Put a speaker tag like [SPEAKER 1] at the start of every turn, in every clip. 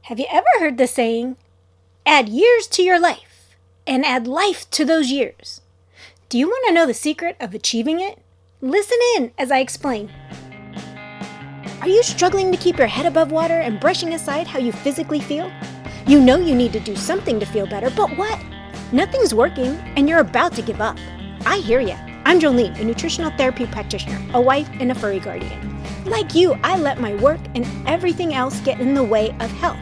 [SPEAKER 1] Have you ever heard the saying, add years to your life and add life to those years? Do you want to know the secret of achieving it? Listen in as I explain. Are you struggling to keep your head above water and brushing aside how you physically feel? You know you need to do something to feel better, but what? Nothing's working and you're about to give up. I hear ya. I'm Jolene, a nutritional therapy practitioner, a wife, and a furry guardian. Like you, I let my work and everything else get in the way of health,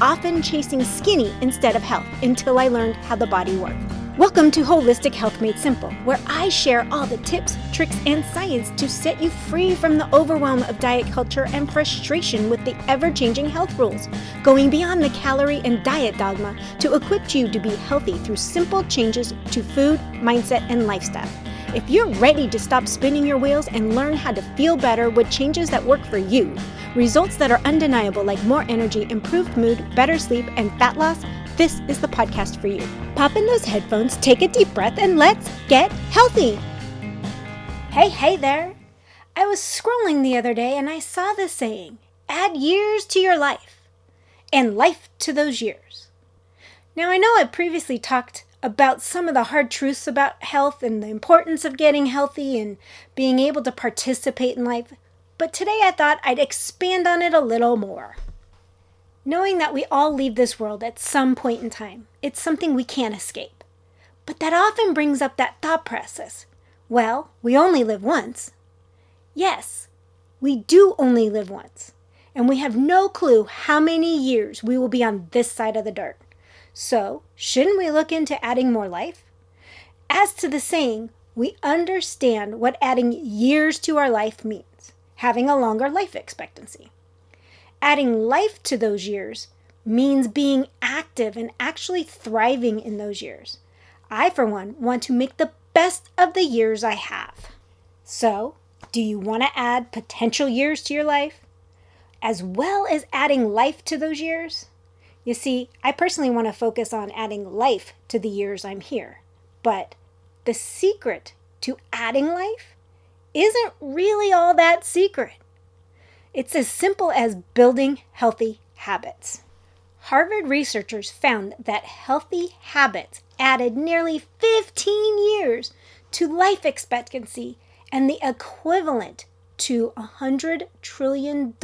[SPEAKER 1] often chasing skinny instead of health until I learned how the body worked. Welcome to Holistic Health Made Simple, where I share all the tips, tricks, and science to set you free from the overwhelm of diet culture and frustration with the ever-changing health rules, going beyond the calorie and diet dogma to equip you to be healthy through simple changes to food, mindset, and lifestyle. If you're ready to stop spinning your wheels and learn how to feel better with changes that work for you, results that are undeniable like more energy, improved mood, better sleep, and fat loss, this is the podcast for you. Pop in those headphones, take a deep breath, and let's get healthy. Hey there. I was scrolling the other day and I saw this saying, add years to your life and life to those years. Now I know I previously talked about some of the hard truths about health and the importance of getting healthy and being able to participate in life, but today I thought I'd expand on it a little more. Knowing that we all leave this world at some point in time, it's something we can't escape. But that often brings up that thought process. Well, we only live once. Yes, we do only live once, and we have no clue how many years we will be on this side of the dirt. So, shouldn't we look into adding more life? As to the saying, we understand what adding years to our life means, having a longer life expectancy. Adding life to those years means being active and actually thriving in those years. I, for one, want to make the best of the years I have. So, do you want to add potential years to your life, as well as adding life to those years? You see, I personally want to focus on adding life to the years I'm here. But the secret to adding life isn't really all that secret. It's as simple as building healthy habits. Harvard researchers found that healthy habits added nearly 15 years to life expectancy and the equivalent to $100 trillion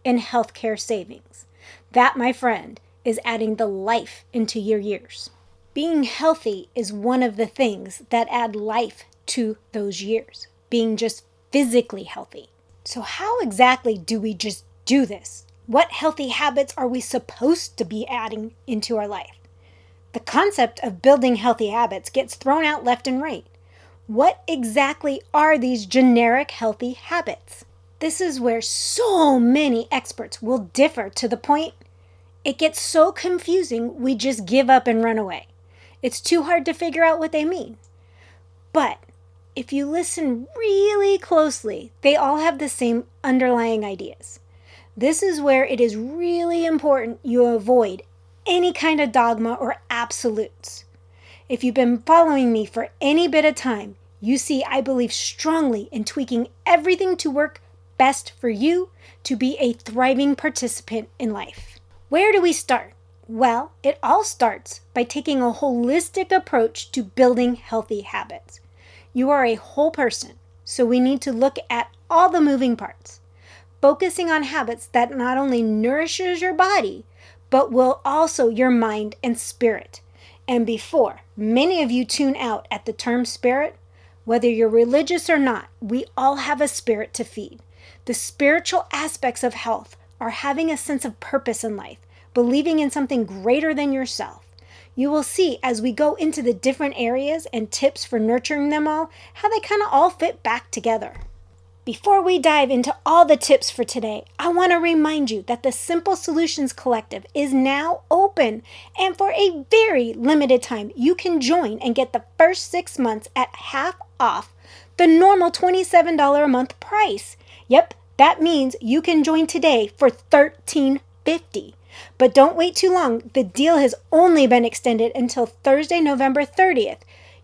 [SPEAKER 1] in healthcare savings. That, my friend, is adding the life into your years. Being healthy is one of the things that add life to those years, being just physically healthy. So how exactly do we just do this? What healthy habits are we supposed to be adding into our life? The concept of building healthy habits gets thrown out left and right. What exactly are these generic healthy habits? This is where so many experts will differ to the point it gets so confusing we just give up and run away. It's too hard to figure out what they mean. But if you listen really closely, they all have the same underlying ideas. This is where it is really important you avoid any kind of dogma or absolutes. If you've been following me for any bit of time, you see I believe strongly in tweaking everything to work best for you to be a thriving participant in life. Where do we start? Well, it all starts by taking a holistic approach to building healthy habits. You are a whole person, so we need to look at all the moving parts, focusing on habits that not only nourishes your body, but will also your mind and spirit. And before many of you tune out at the term spirit, whether you're religious or not, we all have a spirit to feed. The spiritual aspects of health are having a sense of purpose in life, believing in something greater than yourself. You will see as we go into the different areas and tips for nurturing them all, how they kind of all fit back together. Before we dive into all the tips for today, I want to remind you that the Simple Solutions Collective is now open, and for a very limited time, you can join and get the first 6 months at half off the normal $27 a month price. Yep, that means you can join today for $13.50. But don't wait too long. The deal has only been extended until Thursday, November 30th.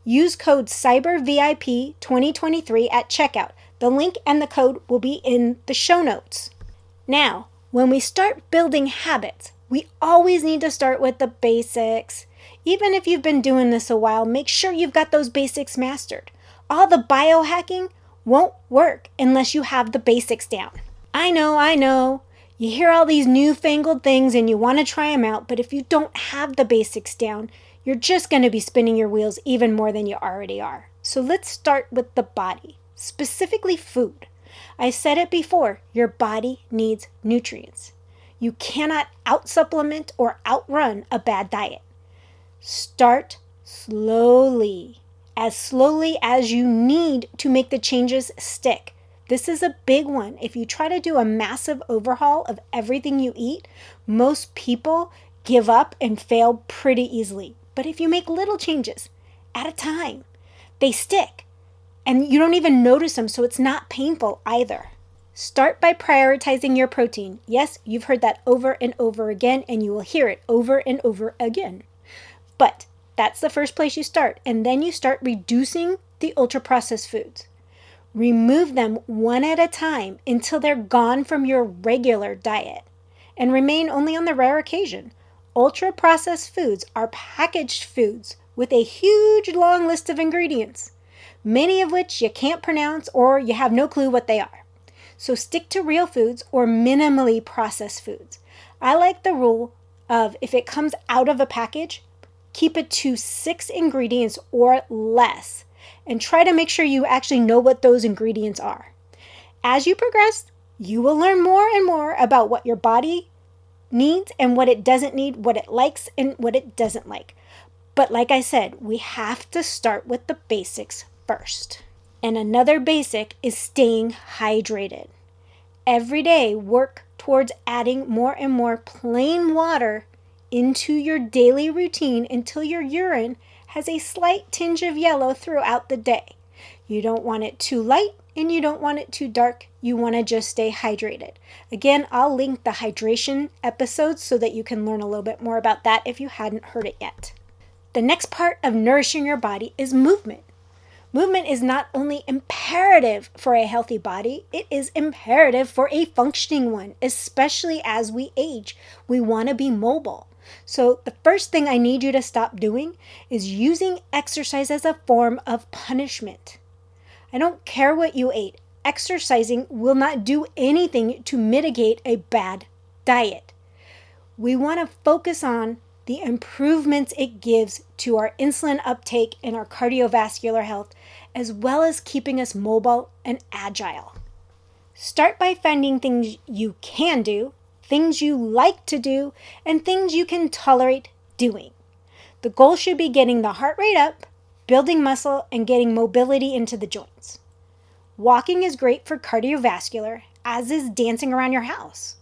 [SPEAKER 1] Use code CYBERVIP2023 at checkout. The link and the code will be in the show notes. Now, When we start building habits, we always need to start with the basics. Even if you've been doing this a while, make sure you've got those basics mastered. All the biohacking won't work unless you have the basics down. I know. You hear all these newfangled things and you want to try them out, but if you don't have the basics down, you're just going to be spinning your wheels even more than you already are. So let's start with the body, specifically food. I said it before, your body needs nutrients. You cannot out-supplement or outrun a bad diet. Start slowly as you need to make the changes stick. This is a big one. If you try to do a massive overhaul of everything you eat, most people give up and fail pretty easily. But if you make little changes at a time, they stick. And you don't even notice them, so it's not painful either. Start by prioritizing your protein. Yes, you've heard that over and over again, and you will hear it over and over again. But that's the first place you start. And then you start reducing the ultra-processed foods. Remove them one at a time until they're gone from your regular diet, and remain only on the rare occasion. Ultra-processed foods are packaged foods with a huge long list of ingredients, many of which you can't pronounce or you have no clue what they are. So stick to real foods or minimally processed foods. I like the rule of if it comes out of a package, keep it to 6 ingredients or less. And try to make sure you actually know what those ingredients are. As you progress, you will learn more and more about what your body needs and what it doesn't need, what it likes and what it doesn't like. But like I said, we have to start with the basics first. And another basic is staying hydrated. Every day, work towards adding more and more plain water into your daily routine until your urine has a slight tinge of yellow throughout the day. You don't want it too light and you don't want it too dark. You want to just stay hydrated. Again, I'll link the hydration episodes so that you can learn a little bit more about that if you hadn't heard it yet. The next part of nourishing your body is movement. Movement is not only imperative for a healthy body, it is imperative for a functioning one, especially as we age. We want to be mobile. So the first thing I need you to stop doing is using exercise as a form of punishment. I don't care what you ate. Exercising will not do anything to mitigate a bad diet. We want to focus on the improvements it gives to our insulin uptake and our cardiovascular health, as well as keeping us mobile and agile. Start by finding things you can do, things you like to do, and things you can tolerate doing. The goal should be getting the heart rate up, building muscle, and getting mobility into the joints. Walking is great for cardiovascular, as is dancing around your house.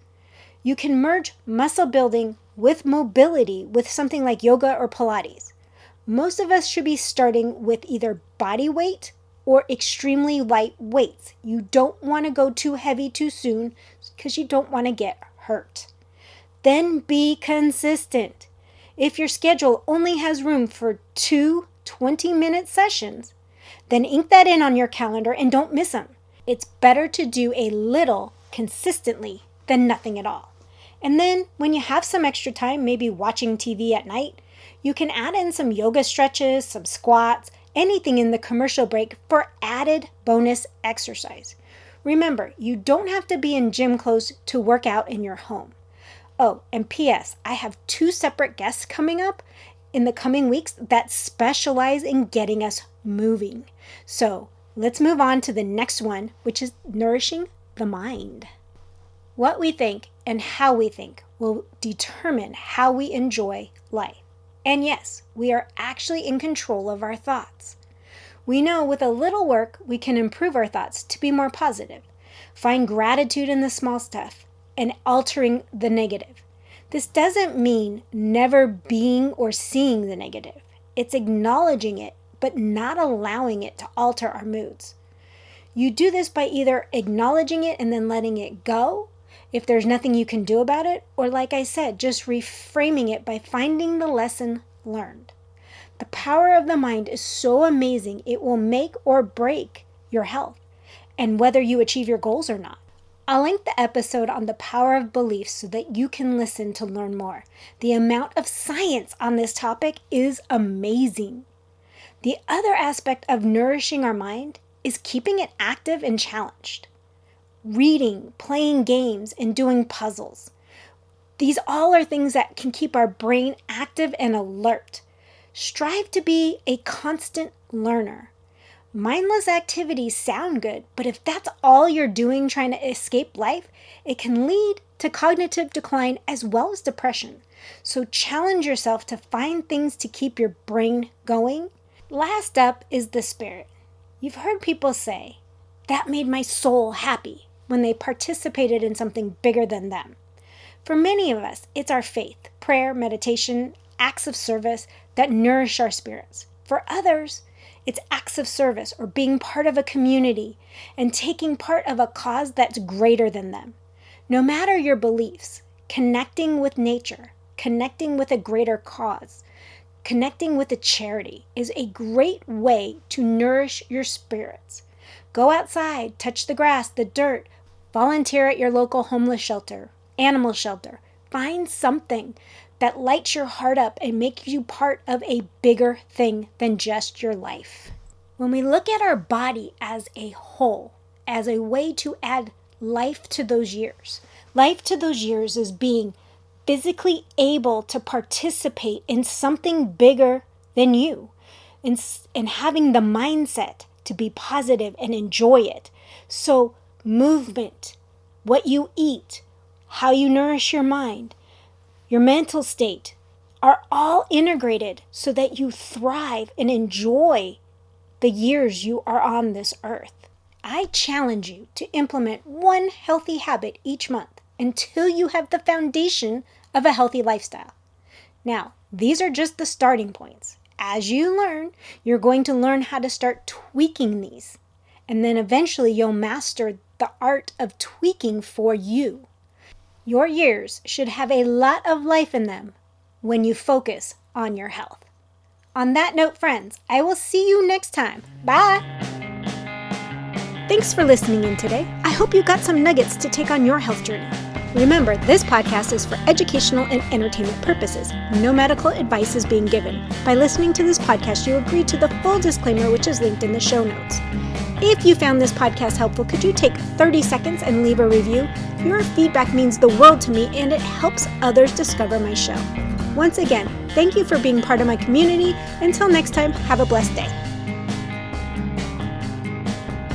[SPEAKER 1] You can merge muscle building with mobility with something like yoga or Pilates. Most of us should be starting with either body weight or extremely light weights. You don't want to go too heavy too soon because you don't want to get hurt. Then be consistent. If your schedule only has room for 2 20-minute sessions, then ink that in on your calendar and don't miss them. It's better to do a little consistently than nothing at all. And then when you have some extra time, maybe watching TV at night, you can add in some yoga stretches, some squats, anything in the commercial break for added bonus exercise. Remember, you don't have to be in gym clothes to work out in your home. Oh, and P.S., I have 2 separate guests coming up in the coming weeks that specialize in getting us moving. So let's move on to the next one, which is nourishing the mind. What we think and how we think will determine how we enjoy life. And yes, we are actually in control of our thoughts. We know with a little work, we can improve our thoughts to be more positive, find gratitude in the small stuff, and altering the negative. This doesn't mean never being or seeing the negative. It's acknowledging it, but not allowing it to alter our moods. You do this by either acknowledging it and then letting it go, if there's nothing you can do about it, or like I said, just reframing it by finding the lesson learned. The power of the mind is so amazing, it will make or break your health and whether you achieve your goals or not. I'll link the episode on the power of belief so that you can listen to learn more. The amount of science on this topic is amazing. The other aspect of nourishing our mind is keeping it active and challenged. Reading, playing games, and doing puzzles. These all are things that can keep our brain active and alert. Strive to be a constant learner. Mindless activities sound good, but if that's all you're doing trying to escape life, it can lead to cognitive decline as well as depression. So challenge yourself to find things to keep your brain going. Last up is the spirit. You've heard people say, "That made my soul happy," when they participated in something bigger than them. For many of us, it's our faith, prayer, meditation, acts of service that nourish our spirits. For others, it's acts of service or being part of a community and taking part of a cause that's greater than them. No matter your beliefs, connecting with nature, connecting with a greater cause, connecting with a charity is a great way to nourish your spirits. Go outside, touch the grass, the dirt, volunteer at your local homeless shelter, animal shelter. Find something that lights your heart up and makes you part of a bigger thing than just your life. When we look at our body as a whole, as a way to add life to those years is being physically able to participate in something bigger than you, and having the mindset to be positive and enjoy it. So movement, what you eat, how you nourish your mind, your mental state are all integrated so that you thrive and enjoy the years you are on this earth. I challenge you to implement one healthy habit each month until you have the foundation of a healthy lifestyle. Now, these are just the starting points. As you learn, you're going to learn how to start tweaking these. And then eventually you'll master the art of tweaking for you. Your years should have a lot of life in them when you focus on your health. On that note, friends, I will see you next time. Bye! Thanks for listening in today. I hope you got some nuggets to take on your health journey. Remember, this podcast is for educational and entertainment purposes. No medical advice is being given. By listening to this podcast, you agree to the full disclaimer, which is linked in the show notes. If you found this podcast helpful, could you take 30 seconds and leave a review? Your feedback means the world to me, and it helps others discover my show. Once again, thank you for being part of my community. Until next time, have a blessed day.